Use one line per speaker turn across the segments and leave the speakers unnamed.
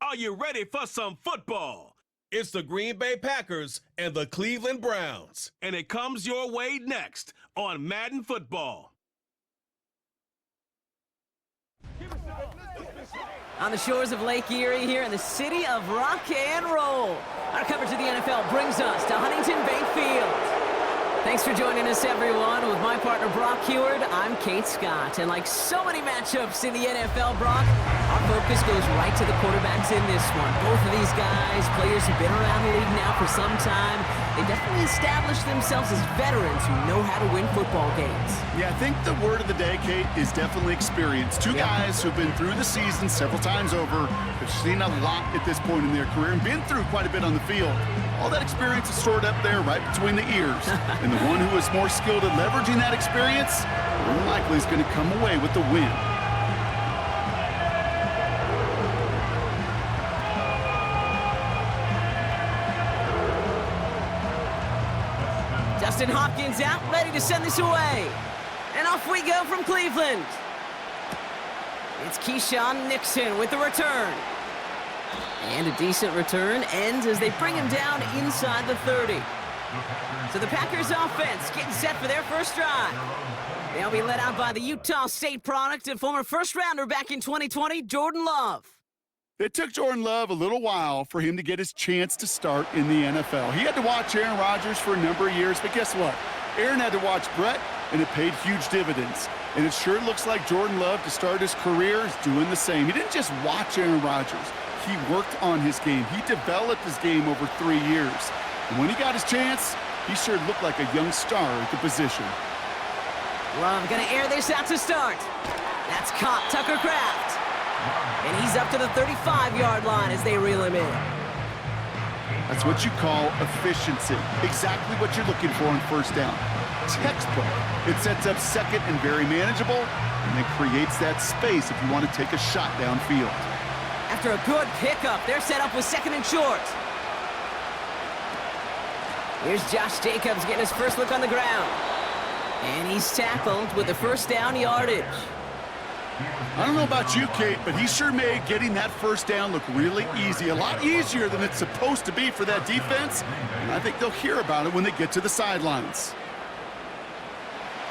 Are you ready for some football? It's the Green Bay Packers and the Cleveland Browns. And it comes your way next on Madden Football.
On the shores of Lake Erie here in the city of rock and roll. Our coverage of the NFL brings us to Huntington Bank Field. Thanks for joining us, everyone. With my partner, Brock Heward, I'm Kate Scott. And like so many matchups in the NFL, Brock, our focus goes right to the quarterbacks in this one. Both of these guys, players who've been around the league now for some time, they definitely established themselves as veterans who know how to win football games.
Yeah, I think the word of the day, Kate, is definitely experience. Two guys who've been through the season several times over, have seen a lot at this point in their career, and been through quite a bit on the field. All that experience is stored up there right between the ears. And the one who is more skilled at leveraging that experience, more than likely is going to come away with the win.
Justin Hopkins out, ready to send this away. And off we go from Cleveland. It's Keyshawn Nixon with the return. And a decent return ends as they bring him down inside the 30. So the Packers offense getting set for their first drive. They'll be led out by the Utah State product and former first-rounder back in 2020, Jordan Love.
It took Jordan Love a little while for him to get his chance to start in the NFL. He had to watch Aaron Rodgers for a number of years, but guess what? Aaron had to watch Brett, and it paid huge dividends. And it sure looks like Jordan Love, to start his career, is doing the same. He didn't just watch Aaron Rodgers. He worked on his game. He developed his game over 3 years. And when he got his chance, he sure looked like a young star at the position.
Love gonna air this out to start. That's caught Tucker Kraft. And he's up to the 35-yard line as they reel him in.
That's what you call efficiency. Exactly what you're looking for on first down. Textbook. It sets up second and very manageable, and it creates that space if you want to take a shot downfield.
After a good pickup, they're set up with second and short. Here's Josh Jacobs getting his first look on the ground. And he's tackled with the first down yardage.
I don't know about you, Kate, but he sure made getting that first down look really easy. A lot easier than it's supposed to be for that defense. And I think they'll hear about it when they get to the sidelines.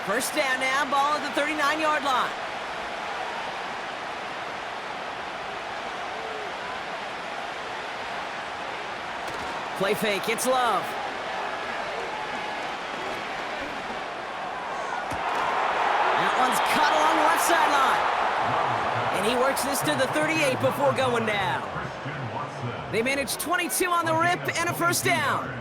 First down now, ball at the 39-yard line. Play fake, it's Love. That one's cut along the left sideline. And he works this to the 38 before going down. They managed 22 on the rip and a first down.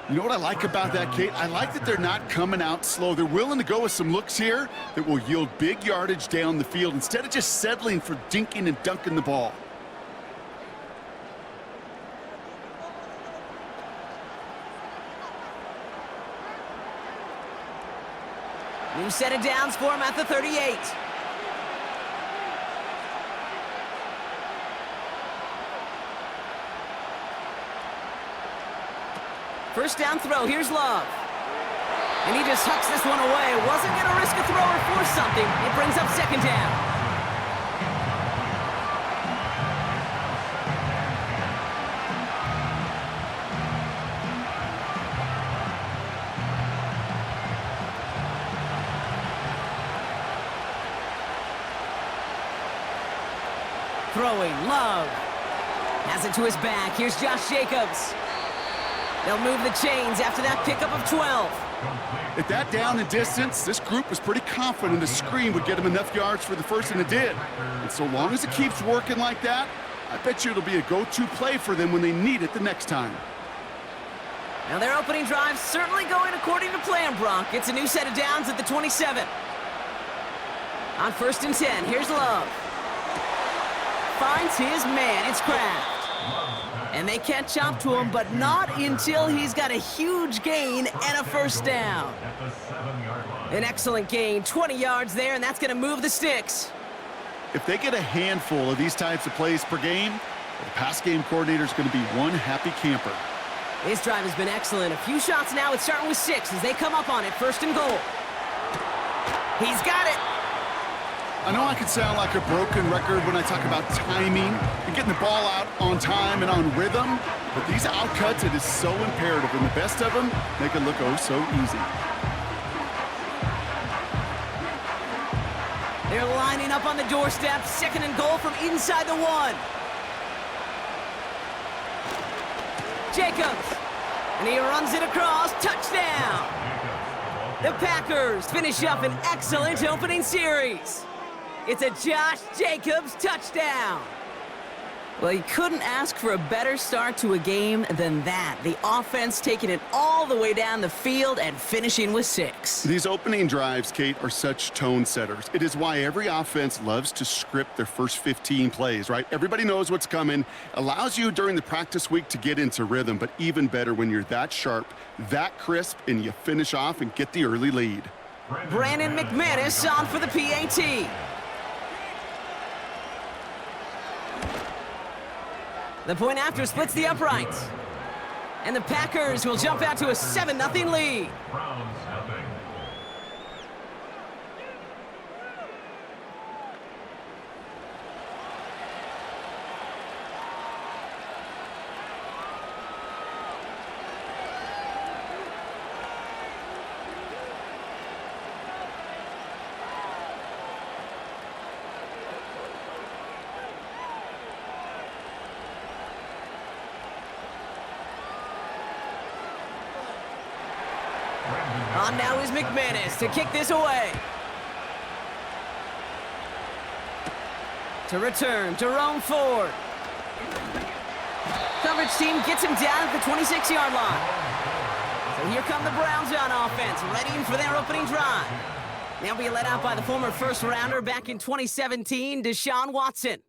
You know what I like about that, Kate? I like that they're not coming out slow. They're willing to go with some looks here that will yield big yardage down the field instead of just settling for dinking and dunking the ball.
New set of downs for him at the 38. First down throw, here's Love. And he just hucks this one away. Wasn't going to risk a throw or force something. It brings up second down. Throwing, Love. Has it to his back. Here's Josh Jacobs. They'll move the chains after that pickup of 12.
At that down and distance, this group was pretty confident a screen would get him enough yards for the first, and it did. And so long as it keeps working like that, I bet you it'll be a go-to play for them when they need it the next time.
Now their opening drive certainly going according to plan, Brock. It's a new set of downs at the 27. On first and 10, here's Love. Finds his man, it's Kraft. And they catch up to him, but not until he's got a huge gain and a first down. An excellent gain, 20 yards there, and that's going to move the sticks.
If they get a handful of these types of plays per game, the pass game coordinator is going to be one happy camper.
This drive has been excellent. A few shots now. It's starting with 6 as they come up on it. First and goal. He's got it.
I know I can sound like a broken record when I talk about timing and getting the ball out on time and on rhythm, but these outcuts, it is so imperative, and the best of them make it look oh so easy.
They're lining up on the doorstep, 2nd and goal from inside the 1. Jacobs, and he runs it across, touchdown! The Packers finish up an excellent opening series. It's a Josh Jacobs touchdown. Well, you couldn't ask for a better start to a game than that. The offense taking it all the way down the field and finishing with 6.
These opening drives, Kate, are such tone setters. It is why every offense loves to script their first 15 plays, right? Everybody knows what's coming, allows you during the practice week to get into rhythm, but even better when you're that sharp, that crisp, and you finish off and get the early lead.
Brandon McManus on for the PAT. The point after splits the uprights. And the Packers will jump out to a 7-0 lead. On now is McManus to kick this away. To return, Jerome Ford. Coverage team gets him down at the 26-yard line. So here come the Browns on offense, readying for their opening drive. They'll be led out by the former first-rounder back in 2017, Deshaun Watson.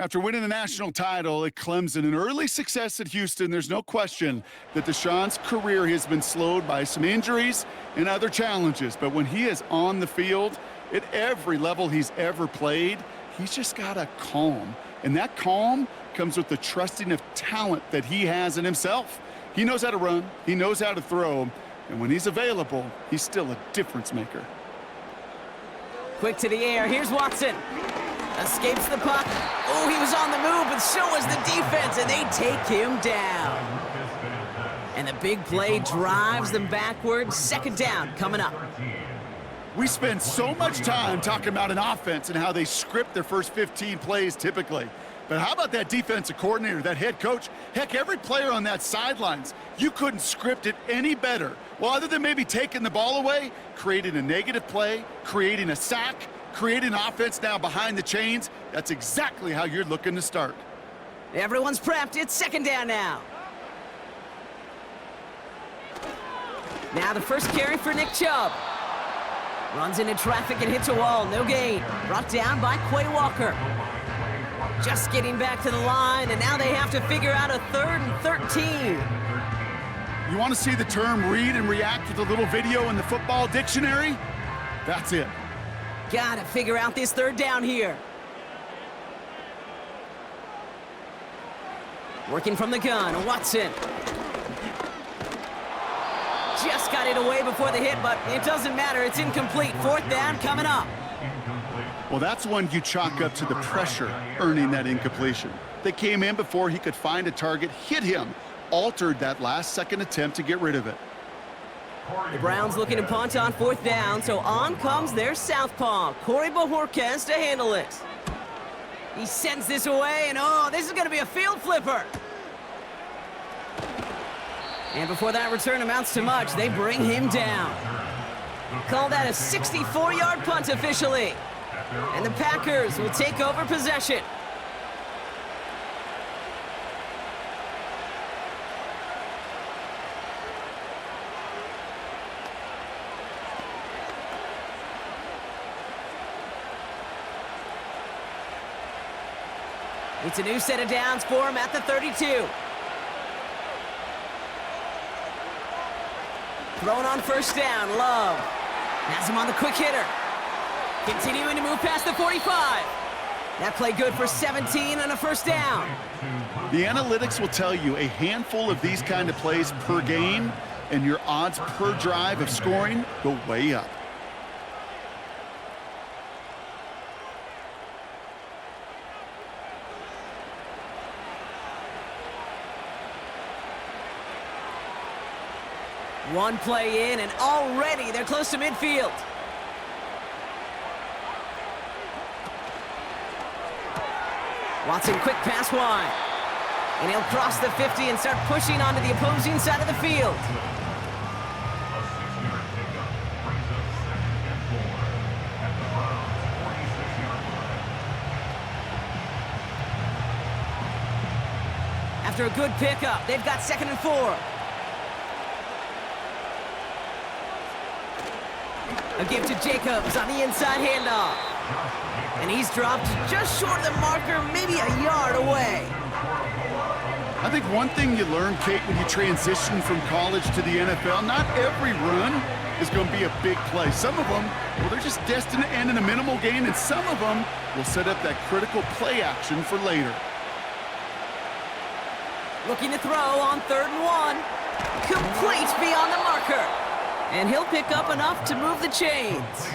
After winning the national title at Clemson and early success at Houston, there's no question that Deshaun's career has been slowed by some injuries and other challenges. But when he is on the field, at every level he's ever played, he's just got a calm. And that calm comes with the trusting of talent that he has in himself. He knows how to run, he knows how to throw, and when he's available, he's still a difference maker.
Quick to the air, here's Watson. Escapes the puck. Oh, he was on the move, but so was the defense, and they take him down. And the big play drives them backwards. 2nd down coming up.
We spend so much time talking about an offense and how they script their first 15 plays typically. But how about that defensive coordinator, that head coach? Heck, every player on that sidelines, you couldn't script it any better. Well, other than maybe taking the ball away, creating a negative play, creating a sack, creating offense now behind the chains, that's exactly how you're looking to start.
Everyone's prepped. It's 2nd down now. Now the first carry for Nick Chubb. Runs into traffic and hits a wall. No gain. Brought down by Quay Walker. Just getting back to the line, and now they have to figure out a 3rd and 13.
You want to see the term read and react with a little video in the football dictionary? That's it.
Gotta figure out this 3rd down here. Working from the gun, Watson. Just got it away before the hit, but it doesn't matter. It's incomplete. 4th down coming up.
Well, that's one you chalk up to the pressure earning that incompletion. They came in before he could find a target, hit him, altered that last-second attempt to get rid of it.
The Browns looking to punt on 4th down, so on comes their southpaw, Corey Bojorquez, to handle it. He sends this away, and oh, this is going to be a field flipper. And before that return amounts to much, they bring him down. Call that a 64-yard punt officially. And the Packers will take over possession. It's a new set of downs for him at the 32. Throwing on 1st down, Love. Has him on the quick hitter. Continuing to move past the 45. That play good for 17 and a 1st down.
The analytics will tell you a handful of these kind of plays per game, and your odds per drive of scoring go way up.
One play in, and already they're close to midfield. Watson, quick pass wide. And he'll cross the 50 and start pushing onto the opposing side of the field. After a good pickup, they've got 2nd and 4. A give to Jacobs on the inside handoff. And he's dropped just short of the marker, maybe a yard away.
I think one thing you learn, Kate, when you transition from college to the NFL, not every run is going to be a big play. Some of them, well, they're just destined to end in a minimal gain, and some of them will set up that critical play action for later.
Looking to throw on 3rd and 1. Complete beyond the marker. And he'll pick up enough to move the chains.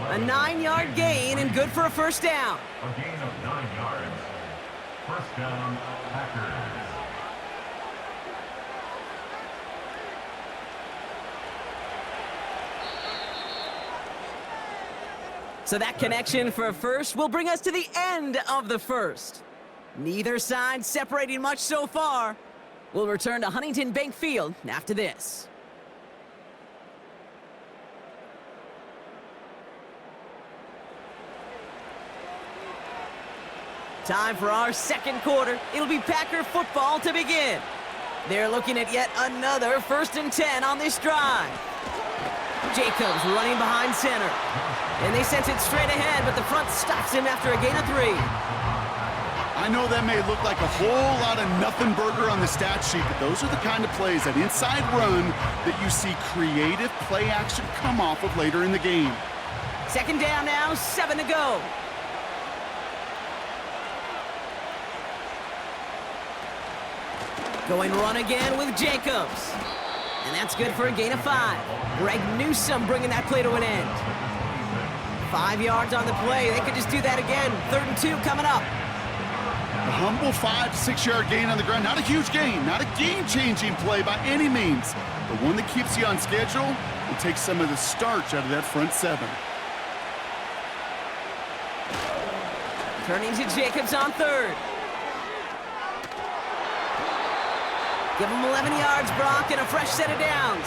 A 9-yard gain and good for a first down.
A gain of 9 yards. First down, Packers.
So that connection for a first will bring us to the end of the first. Neither side separating much so far. We'll return to Huntington Bank Field after this. Time for our second quarter. It'll be Packer football to begin. They're looking at yet another 1st and 10 on this drive. Jacobs running behind center. And they sent it straight ahead, but the front stops him after a gain of 3.
I know that may look like a whole lot of nothing burger on the stat sheet, but those are the kind of plays, that inside run, that you see creative play action come off of later in the game.
2nd down now, 7 to go. Going run again with Jacobs. And that's good for a gain of 5. Greg Newsome bringing that play to an end. 5 yards on the play. They could just do that again. 3rd and 2 coming up.
A humble 5 to 6 yard gain on the ground. Not a huge gain, not a game-changing play by any means, but one that keeps you on schedule and takes some of the starch out of that front 7.
Turning to Jacobs on 3rd. Give him 11 yards, Brock, and a fresh set of downs.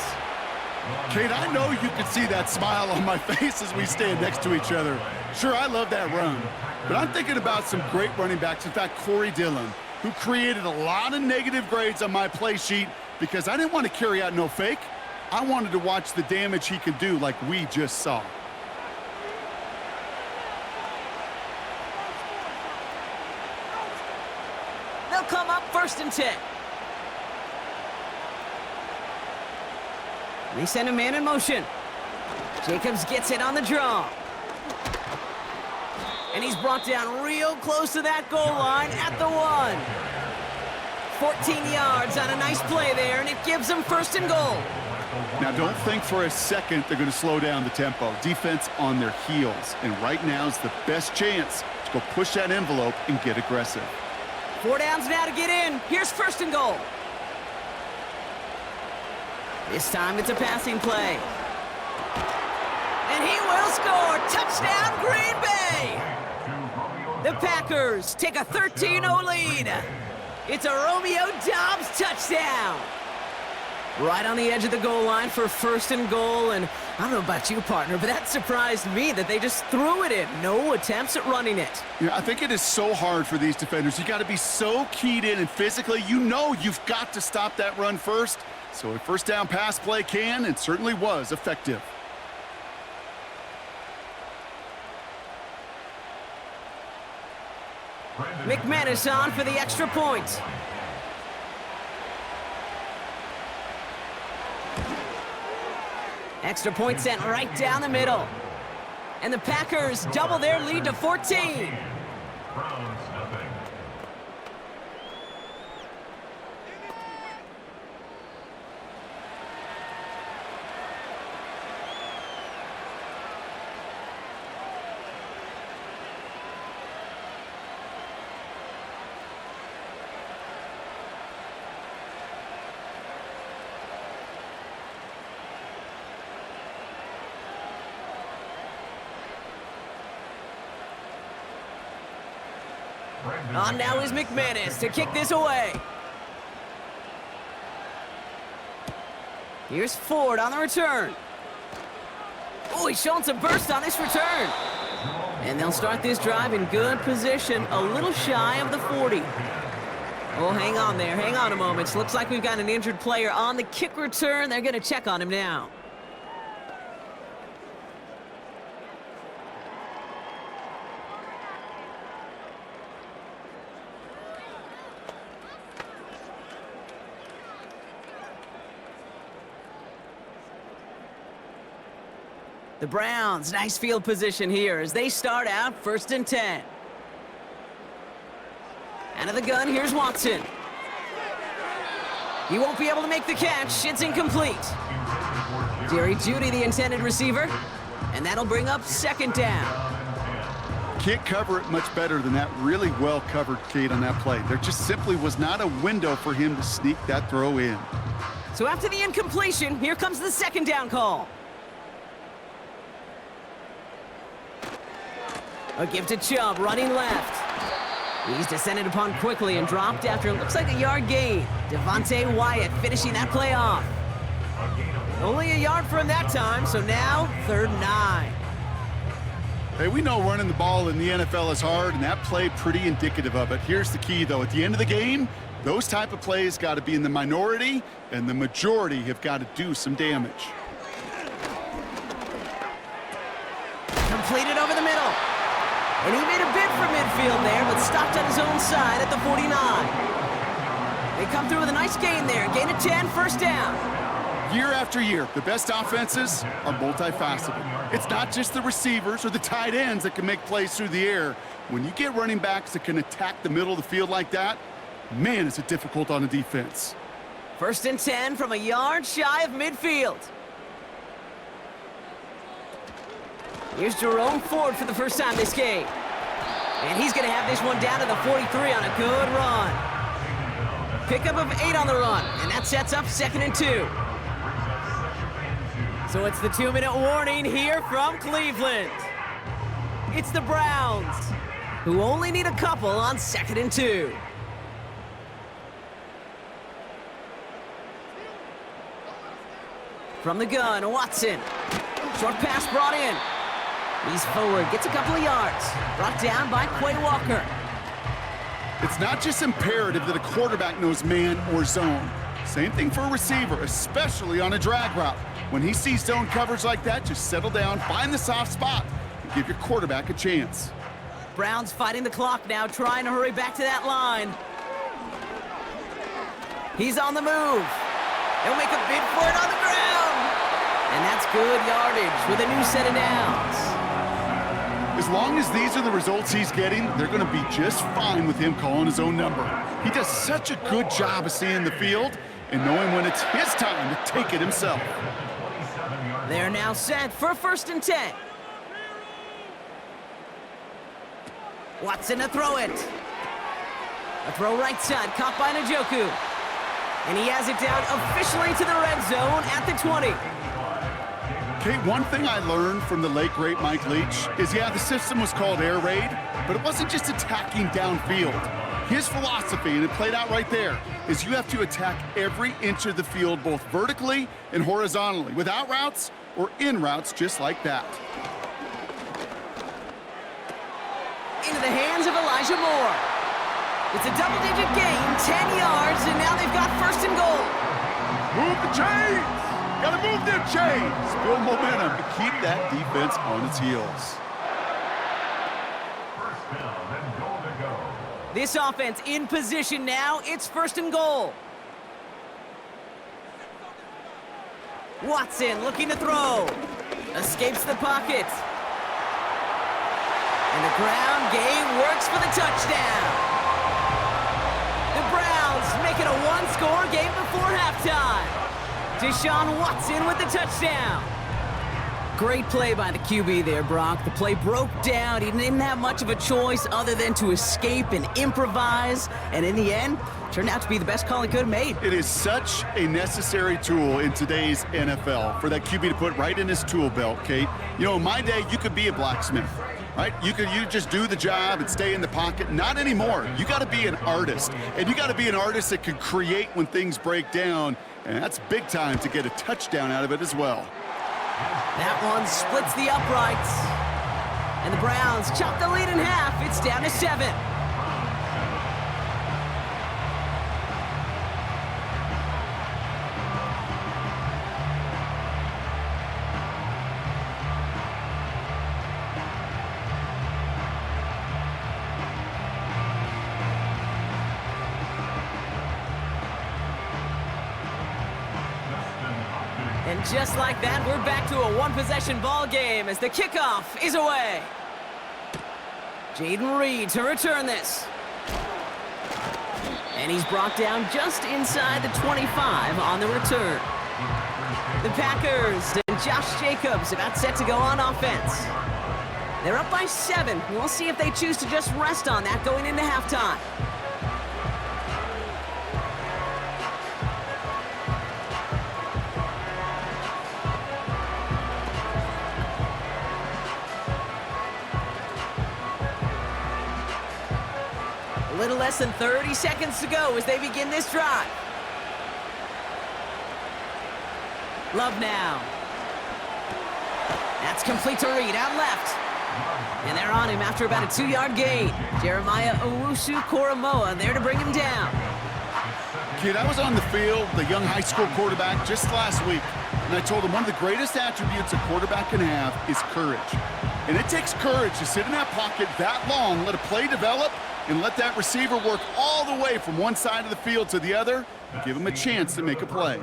Kate, I know you can see that smile on my face as we stand next to each other. Sure, I love that run, but I'm thinking about some great running backs. In fact, Corey Dillon, who created a lot of negative grades on my play sheet because I didn't want to carry out no fake. I wanted to watch the damage he could do like we just saw.
They'll come up 1st and 10. They send a man in motion. Jacobs gets it on the draw. And he's brought down real close to that goal line at the 1. 14 yards on a nice play there, and it gives them 1st and goal.
Now, don't think for a second they're going to slow down the tempo. Defense on their heels, and right now is the best chance to go push that envelope and get aggressive.
4 downs now to get in. Here's 1st and goal. This time it's a passing play. And he will score. Touchdown, Green Bay! The Packers take a 13-0 lead. It's a Romeo Doubs touchdown. Right on the edge of the goal line for 1st and goal. And I don't know about you, partner, but that surprised me that they just threw it in. No attempts at running it.
Yeah, I think it is so hard for these defenders. You got to be so keyed in, and physically, you know you've got to stop that run first. So a 1st down pass play can and certainly was effective.
McManus on for the extra point. Extra point sent right down the middle. And the Packers double their lead to 14.
Browns, nothing.
On now is McManus to kick this away. Here's Ford on the return. Oh, he's showing some burst on this return. And they'll start this drive in good position, a little shy of the 40. Oh, hang on there. Hang on a moment. Looks like we've got an injured player on the kick return. They're going to check on him now. The Browns, nice field position here as they start out 1st and 10. Out of the gun, here's Watson. He won't be able to make the catch. It's incomplete. Jerry Jeudy, the intended receiver, and that'll bring up 2nd down.
Can't cover it much better than that. Really well covered, Kate, on that play. There just simply was not a window for him to sneak that throw in.
So after the incompletion, here comes the 2nd down call. A give to Chubb, running left. He's descended upon quickly and dropped after it looks like a yard gain. Devontae Wyatt finishing that play off. Only a yard for him that time, so now 3rd and 9.
Hey, we know running the ball in the NFL is hard, and that play pretty indicative of it. Here's the key, though. At the end of the game, those type of plays got to be in the minority, and the majority have got to do some damage.
Completed over the middle. And he made a bid for midfield there, but stopped on his own side at the 49. They come through with a nice gain there. Gain of 10, 1st down.
Year after year, the best offenses are multifaceted. It's not just the receivers or the tight ends that can make plays through the air. When you get running backs that can attack the middle of the field like that, man, is it difficult on a defense.
1st and 10 from a yard shy of midfield. Here's Jerome Ford for the first time this game. And he's going to have this one down to the 43 on a good run. Pickup of 8 on the run, and that sets up 2nd and 2. So it's the 2-minute warning here from Cleveland. It's the Browns, who only need a couple on 2nd and 2. From the gun, Watson. Short pass brought in. He's forward, gets a couple of yards. Brought down by Quay Walker.
It's not just imperative that a quarterback knows man or zone. Same thing for a receiver, especially on a drag route. When he sees zone coverage like that, just settle down, find the soft spot, and give your quarterback a chance.
Browns fighting the clock now, trying to hurry back to that line. He's on the move. He'll make a bid for it on the ground. And that's good yardage with a new set of downs.
As long as these are the results he's getting, they're going to be just fine with him calling his own number. He does such a good job of seeing the field and knowing when it's his time to take it himself.
They're now set for 1st and 10. Watson to throw it. A throw right side, caught by Njoku. And he has it down officially to the red zone at the 20.
Kate, one thing I learned from the late, great Mike Leach is, yeah, the system was called air raid, but it wasn't just attacking downfield. His philosophy, and it played out right there, is you have to attack every inch of the field, both vertically and horizontally, without routes or in routes just like that.
Into the hands of Elijah Moore. It's a double-digit gain, 10 yards, and now they've got 1st and goal.
Move the chains! Gotta move them chains! Build momentum to keep that defense on its heels.
First down and goal to go.
This offense in position now. It's 1st and goal. Watson looking to throw. Escapes the pocket. And the ground game works for the touchdown. The Browns make it a one-score game before halftime. Deshaun Watson with the touchdown. Great play by the QB there, Brock. The play broke down. He didn't have much of a choice other than to escape and improvise. And in the end, turned out to be the best call he could have made.
It is such a necessary tool in today's NFL for that QB to put right in his tool belt, Kate. You know, in my day, you could be a blacksmith. right? You just do the job and stay in the pocket. Not anymore. You got to be an artist, and you got to be an artist that can create when things break down, and that's big time to get a touchdown out of it as well.
That one splits the uprights. And the Browns chop the lead in half. It's down to 7. And just like that, we're back to a one-possession ball game as the kickoff is away. Jaden Reed to return this. And he's brought down just inside the 25 on the return. The Packers and Josh Jacobs about set to go on offense. They're up by 7. We'll see if they choose to just rest on that going into halftime. A little less than 30 seconds to go as they begin this drive. Love now. That's complete to Reed, out left. And they're on him after about a 2-yard gain. Jeremiah Owusu-Koramoah there to bring him down.
Kid, I was on the field, the young high school quarterback, just last week, and I told him one of the greatest attributes a quarterback can have is courage. And it takes courage to sit in that pocket that long, let a play develop, and let that receiver work all the way from one side of the field to the other, and give him a chance to make a play.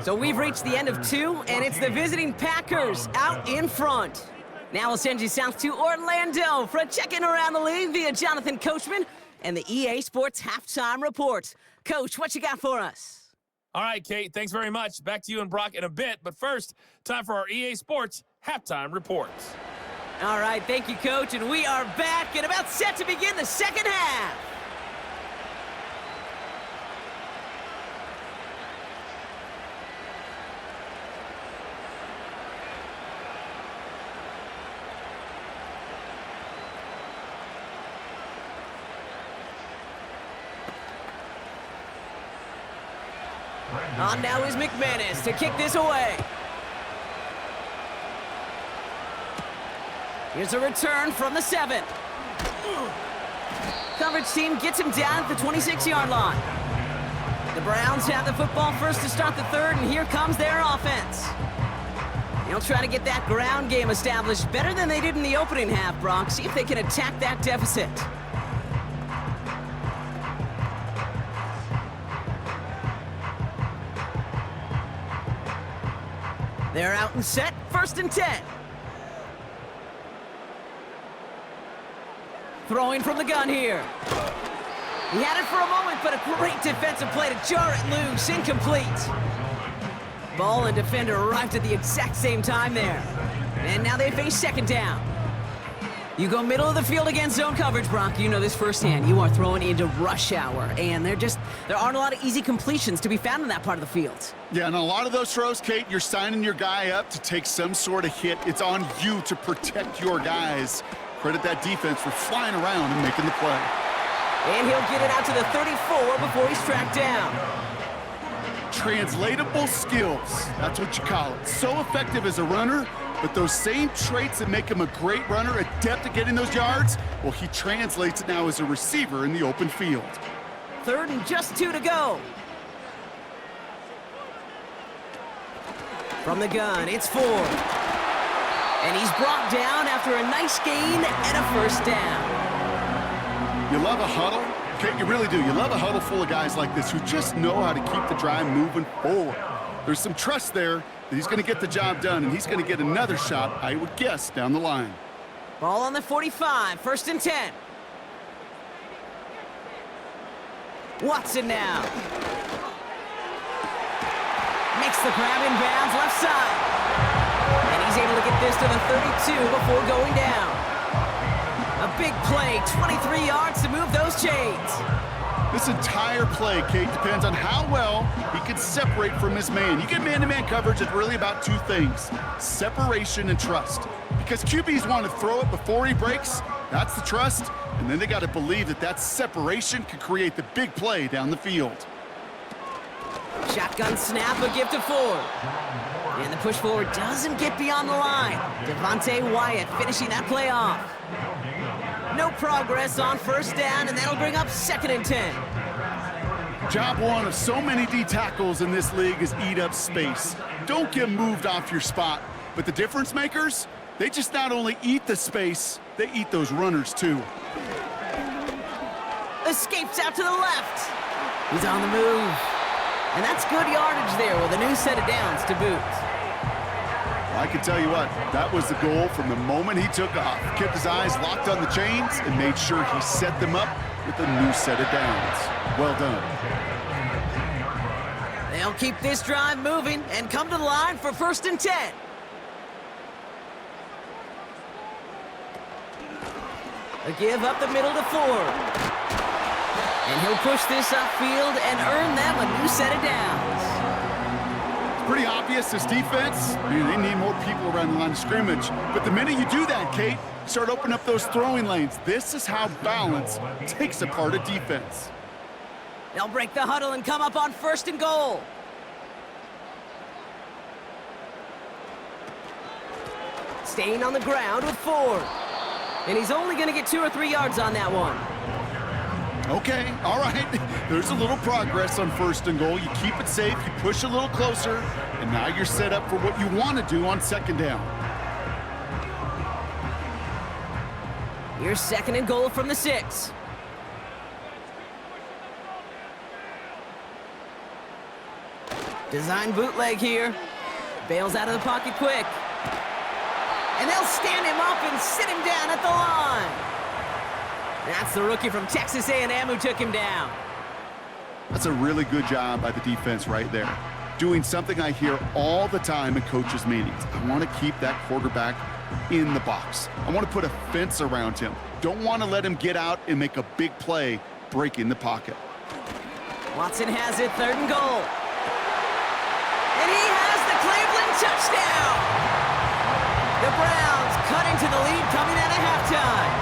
So we've reached the end of 2, and it's the visiting Packers out in front. Now we'll send you south to Orlando for a check-in around the league via Jonathan Coachman and the EA Sports Halftime Report. Coach, what you got for us?
All right, Kate, thanks very much. Back to you and Brock in a bit. But first, time for our EA Sports Halftime Reports.
All right, thank you, Coach, and we are back and about set to begin the second half. On now is McManus to kick this away. Here's a return from the 7. Coverage team gets him down at the 26-yard line. The Browns have the football first to start the third, and here comes their offense. They'll try to get that ground game established better than they did in the opening half, Brock. See if they can attack that deficit. They're out and set, 1st and 10. Throwing from the gun here. He had it for a moment, but a great defensive play to jar it loose, incomplete. Ball and defender arrived at the exact same time there. And now they face 2nd down. You go middle of the field against zone coverage, Brock. You know this firsthand. You are throwing into rush hour, and there aren't a lot of easy completions to be found in that part of the field.
Yeah, and a lot of those throws, Kate, you're signing your guy up to take some sort of hit. It's on you to protect your guys. Credit that defense for flying around and making the play.
And he'll get it out to the 34 before he's tracked down.
Translatable skills, that's what you call it. So effective as a runner, but those same traits that make him a great runner, adept at getting those yards, well, he translates it now as a receiver in the open field.
3rd and just 2 to go. From the gun, it's Ford. And he's brought down after a nice gain and a 1st down.
You love a huddle? Okay, you really do. You love a huddle full of guys like this who just know how to keep the drive moving forward. There's some trust there that he's going to get the job done, and he's going to get another shot, I would guess, down the line.
Ball on the 45, 1st and 10. Watson now. Makes the grab in bounds, left side. And he's able to get this to the 32 before going down. A big play, 23 yards to move those chains.
This entire play, Kate, depends on how well he can separate from his man. You get man-to-man coverage, it's really about two things, separation and trust. Because QBs want to throw it before he breaks, that's the trust, and then they got to believe that that separation can create the big play down the field.
Shotgun snap, a give to Ford. And the push forward doesn't get beyond the line. Devontae Wyatt finishing that play off. No progress on first down, and that'll bring up 2nd and 10.
Job one of so many D tackles in this league is eat up space. Don't get moved off your spot. But the difference makers, they just not only eat the space, they eat those runners too.
Escapes out to the left. He's on the move. And that's good yardage there with a new set of downs to boot.
I can tell you what, that was the goal from the moment he took off. Kept his eyes locked on the chains and made sure he set them up with a new set of downs. Well done.
They'll keep this drive moving and come to the line for 1st and 10. A give up the middle to Ford. And he'll push this upfield and earn them a new set of downs.
Pretty obvious, this defense, they need more people around the line of scrimmage. But the minute you do that, Kate, start opening up those throwing lanes. This is how balance takes apart a defense.
They'll break the huddle and come up on 1st and goal. Staying on the ground with Ford. And he's only going to get 2 or 3 yards on that one.
Okay, all right. There's a little progress on 1st and goal. You keep it safe, you push a little closer, and now you're set up for what you want to do on 2nd down.
Here's 2nd and goal from the 6. Design bootleg here. Bails out of the pocket quick. And they'll stand him up and sit him down at the line. That's the rookie from Texas A&M who took him down.
That's a really good job by the defense right there. Doing something I hear all the time in coaches' meetings. I want to keep that quarterback in the box. I want to put a fence around him. Don't want to let him get out and make a big play breaking the pocket.
Watson has it, 3rd and goal. And he has the Cleveland touchdown. The Browns cutting to the lead coming out of halftime.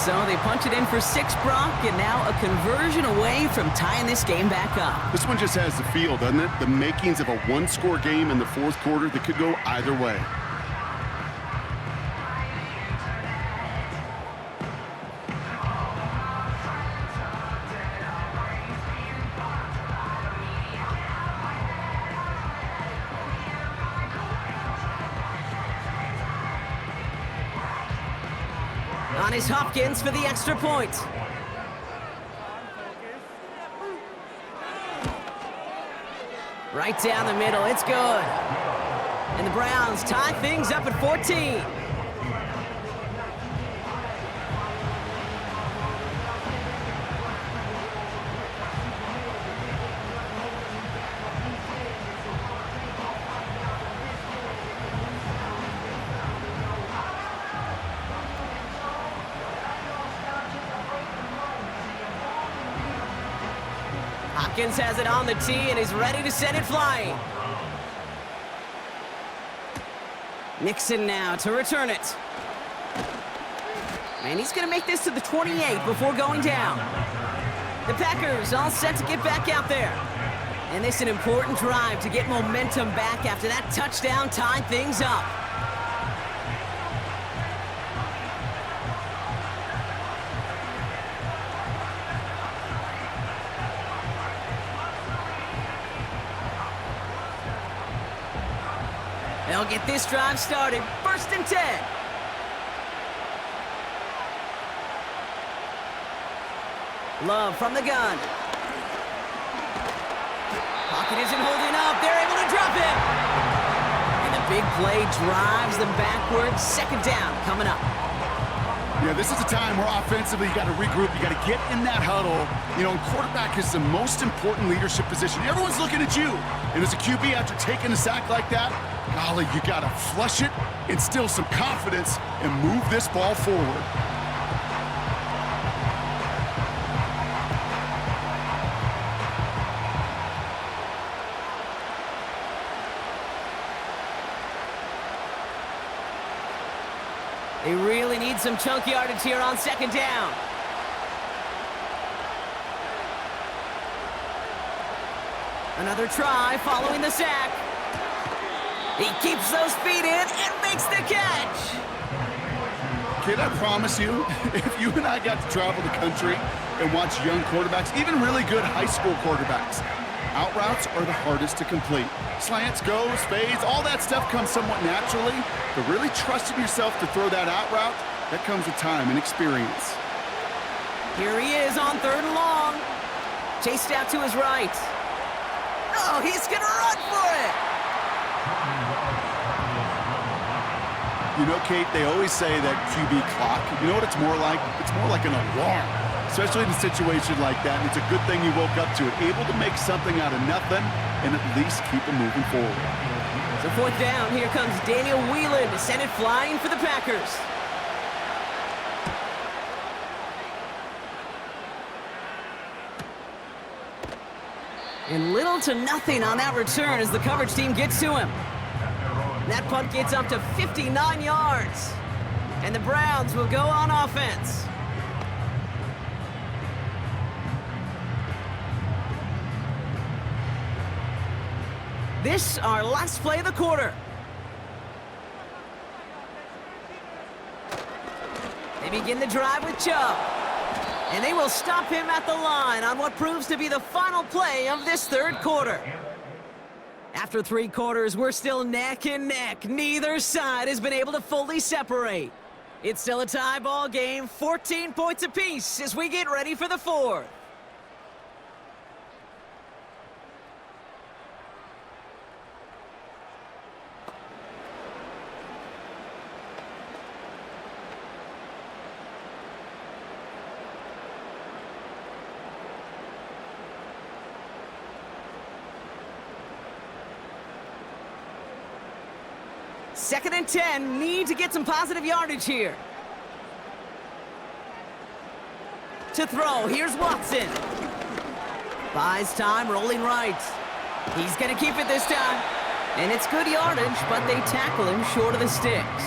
So they punch it in for 6, Brock, and now a conversion away from tying this game back up.
This one just has the feel, doesn't it? The makings of a one-score game in the 4th quarter that could go either way.
On is Hopkins for the extra point. Right down the middle, it's good. And the Browns tie things up at 14. Hopkins has it on the tee and is ready to send it flying. Nixon now to return it. And he's going to make this to the 28 before going down. The Packers all set to get back out there. And this is an important drive to get momentum back after that touchdown tied things up. They'll get this drive started. 1st and 10. Love from the gun. Pocket isn't holding up. They're able to drop it. And the big play drives them backwards. 2nd down coming up.
Yeah, this is a time where offensively you got to regroup. You got to get in that huddle. You know, quarterback is the most important leadership position. Everyone's looking at you. And as a QB, after taking a sack like that, golly, you got to flush it, instill some confidence, and move this ball forward.
They really need some chunk yardage here on second down. Another try following the sack. He keeps those feet in and makes the catch.
Kid, I promise you, if you and I got to travel the country and watch young quarterbacks, even really good high school quarterbacks, out routes are the hardest to complete. Slants, goes, fades, all that stuff comes somewhat naturally, but really trusting yourself to throw that out route, that comes with time and experience.
Here he is on 3rd and long. Chased out to his right. Oh, he's gonna run for it!
You know, Kate, they always say that QB clock, you know what it's more like? It's more like an alarm, especially in a situation like that. And it's a good thing you woke up to it, able to make something out of nothing and at least keep it moving forward.
So 4th down, here comes Daniel Whelan to send it flying for the Packers. And little to nothing on that return as the coverage team gets to him. That punt gets up to 59 yards. And the Browns will go on offense. This our last play of the quarter. They begin the drive with Chubb. And they will stop him at the line on what proves to be the final play of this 3rd quarter. After 3 quarters, we're still neck and neck. Neither side has been able to fully separate. It's still a tie ball game, 14 points apiece as we get ready for the 4th. Second and 10, need to get some positive yardage here. To throw, here's Watson. Buys time, rolling right. He's gonna keep it this time. And it's good yardage, but they tackle him short of the sticks.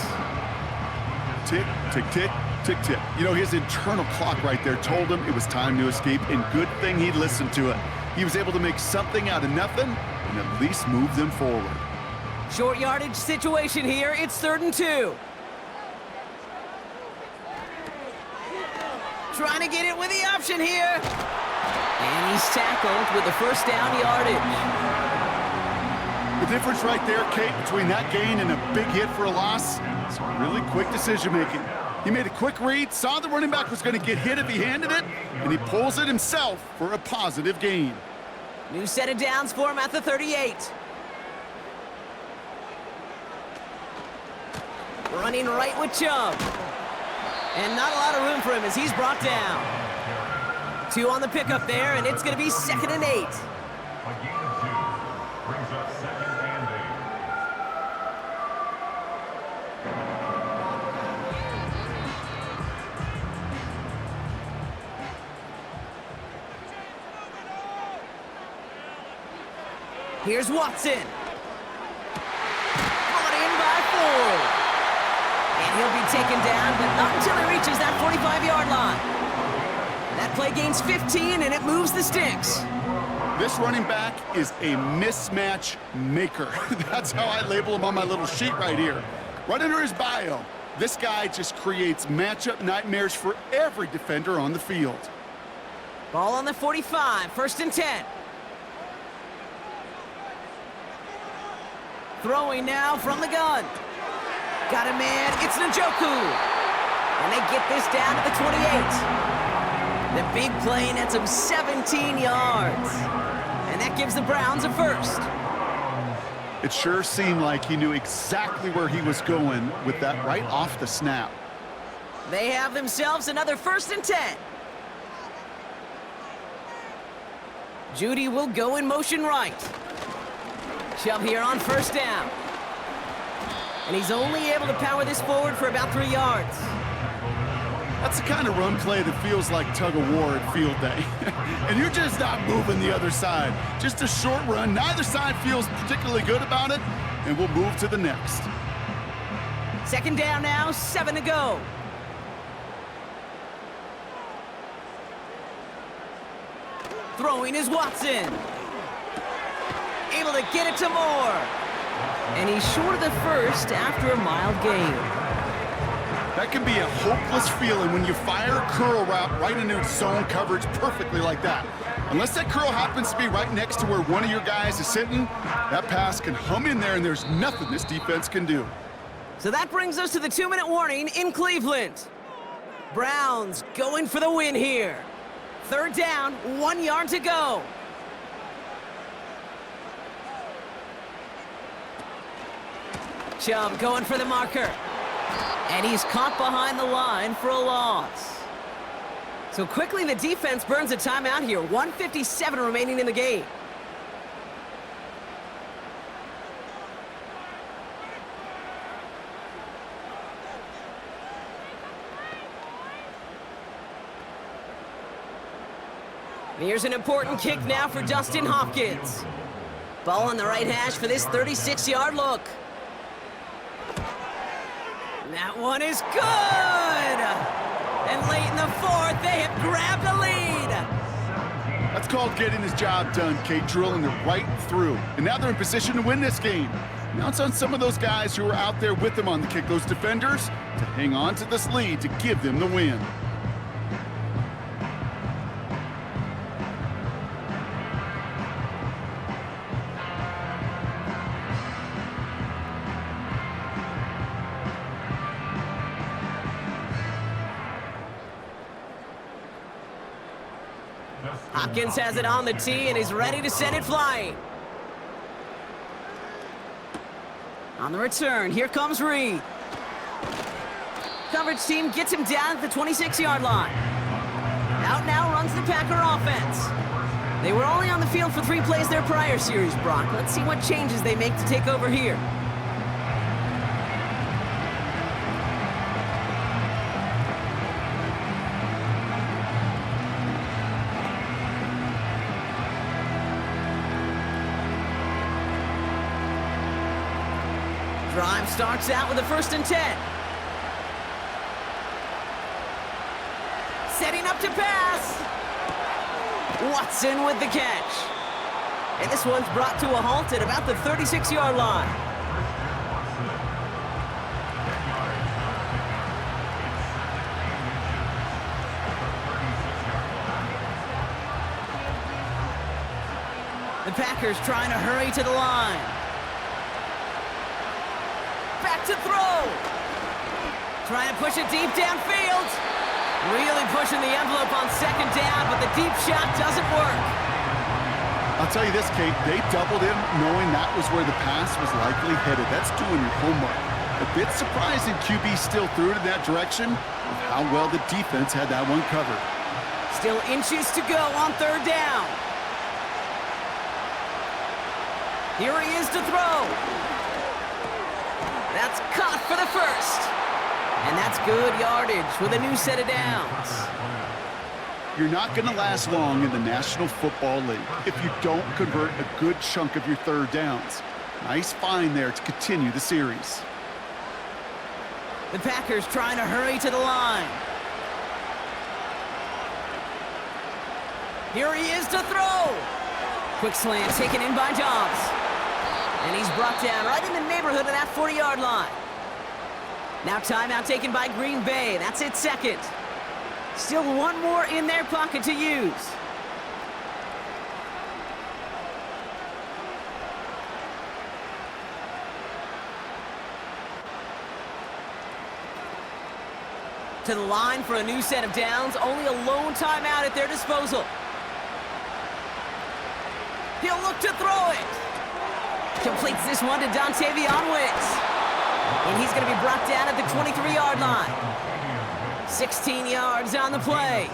Tick, tick, tick, tick, tick. You know, his internal clock right there told him it was time to escape, and good thing he listened to it. He was able to make something out of nothing and at least move them forward.
Short yardage situation here. It's 3rd and 2. Trying to get it with the option here. And he's tackled with the 1st down yardage.
The difference right there, Kate, between that gain and a big hit for a loss is really quick decision-making. He made a quick read, saw the running back was going to get hit if he handed it, and he pulls it himself for a positive gain.
New set of downs for him at the 38. Running right with Chubb. And not a lot of room for him as he's brought down. 2 on the pickup there, and it's going to be 2nd and 8.
A gain of 2 brings up 2nd and 8.
Here's Watson. Brought in by 4. And he'll be taken down, but not until he reaches that 45-yard line. That play gains 15, and it moves the sticks.
This running back is a mismatch maker. That's how I label him on my little sheet right here. Right under his bio, this guy just creates matchup nightmares for every defender on the field.
Ball on the 45, 1st and 10. Throwing now from the gun. Got a man, it's Njoku. And they get this down to the 28. The big play nets him 17 yards. And that gives the Browns a 1st.
It sure seemed like he knew exactly where he was going with that right off the snap.
They have themselves another 1st and 10. Judy will go in motion right. Chubb here on 1st down. And he's only able to power this forward for about 3 yards.
That's the kind of run play that feels like tug-of-war at field day. And you're just not moving the other side. Just a short run. Neither side feels particularly good about it, and we'll move to the next.
Second down now, 7 to go. Throwing is Watson. Able to get it to Moore. And he's short of the first after a mild gain.
That can be a hopeless feeling when you fire a curl route right into zone coverage perfectly like that. Unless that curl happens to be right next to where one of your guys is sitting, that pass can hum in there and there's nothing this defense can do.
So that brings us to the 2-minute warning in Cleveland. Browns going for the win here. Third down, 1 yard to go. Chubb going for the marker. And he's caught behind the line for a loss. So quickly the defense burns a timeout here. 1:57 remaining in the game. Here's an important kick now for Dustin Hopkins. Ball on the right hash for this 36-yard look. That one is good! And late in the fourth, they have grabbed a lead.
That's called getting his job done, Kate, drilling it right through. And now they're in position to win this game. Now it's on some of those guys who are out there with them on the kick, those defenders, to hang on to this lead to give them the win.
Hopkins has it on the tee and is ready to send it flying. On the return, here comes Reed. Coverage team gets him down at the 26-yard line. Out now runs the Packer offense. They were only on the field for 3 plays their prior series, Brock. Let's see what changes they make to take over here. Drive starts out with a 1st and 10. Setting up to pass. Watson with the catch. And this one's brought to a halt at about the 36-yard line. The Packers trying to hurry to the line. Back to throw. Trying to push it deep downfield. Really pushing the envelope on 2nd down, but the deep shot doesn't work.
I'll tell you this, Kate, they doubled in knowing that was where the pass was likely headed. That's doing your homework. A bit surprising QB still threw it in that direction with how well the defense had that one covered.
Still inches to go on 3rd down. Here he is to throw. That's caught for the 1st. And that's good yardage with a new set of downs.
You're not going to last long in the National Football League if you don't convert a good chunk of your 3rd downs. Nice find there to continue the series.
The Packers trying to hurry to the line. Here he is to throw. Quick slant taken in by Dobbs. And he's brought down right in the neighborhood of that 40-yard line. Now timeout taken by Green Bay. That's its 2nd. Still one more in their pocket to use. To the line for a new set of downs. Only a lone timeout at their disposal. He'll look to throw it. Completes this one to Dontavion Wicks. And he's going to be brought down at the 23-yard line. 16 yards on the play.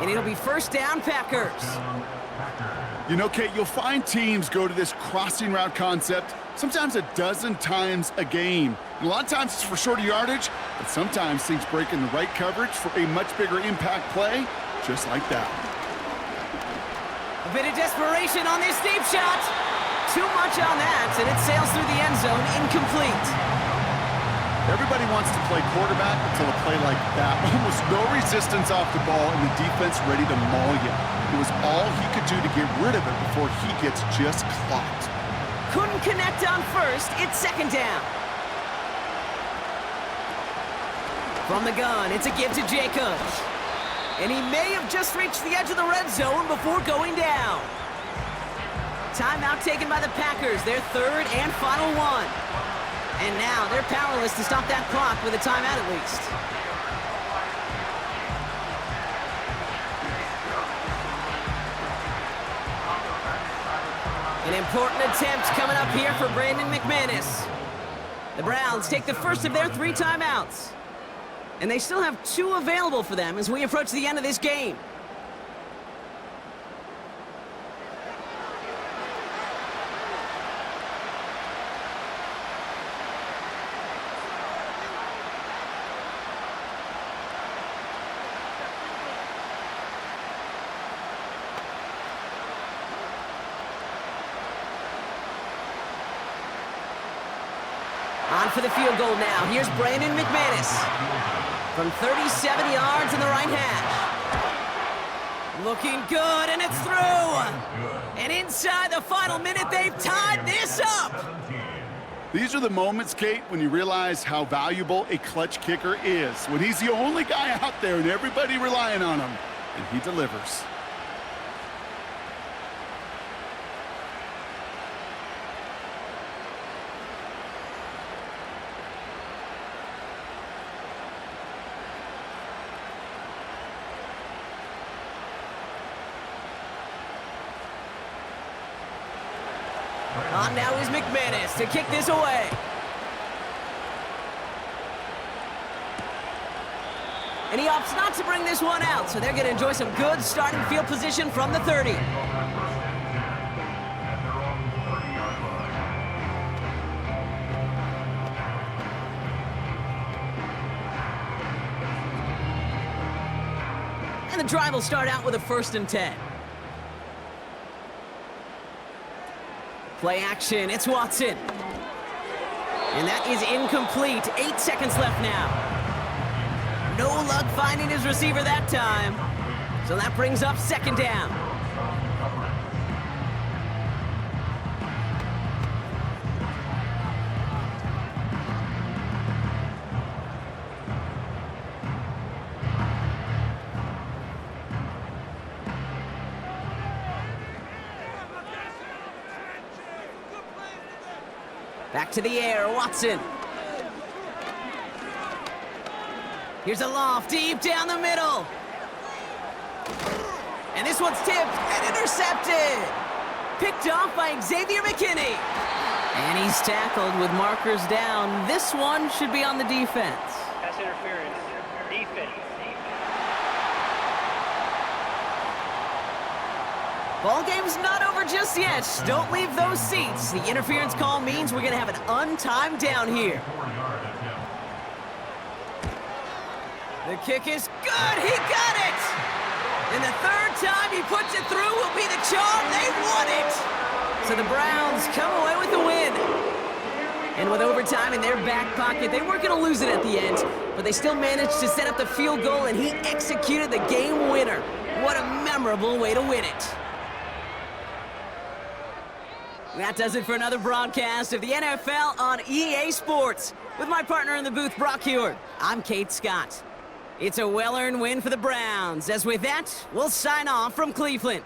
And it'll be 1st down Packers.
You know, Kate, you'll find teams go to this crossing route concept sometimes a dozen times a game. And a lot of times it's for shorter yardage, but sometimes things break in the right coverage for a much bigger impact play, just like that.
A bit of desperation on this deep shot. Too much on that, and it sails through the end zone, incomplete.
Everybody wants to play quarterback until a play like that. Almost no resistance off the ball and the defense ready to maul you. It was all he could do to get rid of it before he gets just clocked.
Couldn't connect on first. It's second down. From the gun, it's a give to Jacobs. And he may have just reached the edge of the red zone before going down. Timeout taken by the Packers, their third and final one. And now they're powerless to stop that clock with a timeout at least. An important attempt coming up here for Brandon McManus. The Browns take the first of their 3 timeouts. And they still have 2 available for them as we approach the end of this game. On for the field goal now. Here's Brandon McManus. From 37 yards in the right hash. Looking good, and it's through. And inside the final minute, they've tied this up.
These are the moments, Kate, when you realize how valuable a clutch kicker is. When he's the only guy out there and everybody relying on him, and he delivers.
On now is McManus to kick this away. And he opts not to bring this one out, so they're going to enjoy some good starting field position from the 30. And the drive will start out with a 1st and 10. Play action, it's Watson. And that is incomplete. 8 seconds left now. No luck finding his receiver that time. So that brings up 2nd down. Back to the air, Watson. Here's a loft deep down the middle. And this one's tipped and intercepted. Picked off by Xavier McKinney. And he's tackled with markers down. This one should be on the defense.
Pass interference. Defense.
Ball game's not over just yet. Don't leave those seats. The interference call means we're going to have an untimed down here. The kick is good. He got it. And the 3rd time he puts it through will be the charm. They won it. So the Browns come away with the win. And with overtime in their back pocket, they weren't going to lose it at the end, but they still managed to set up the field goal, and he executed the game winner. What a memorable way to win it. That does it for another broadcast of the NFL on EA Sports. With my partner in the booth, Brock Heward, I'm Kate Scott. It's a well-earned win for the Browns. As with that, we'll sign off from Cleveland.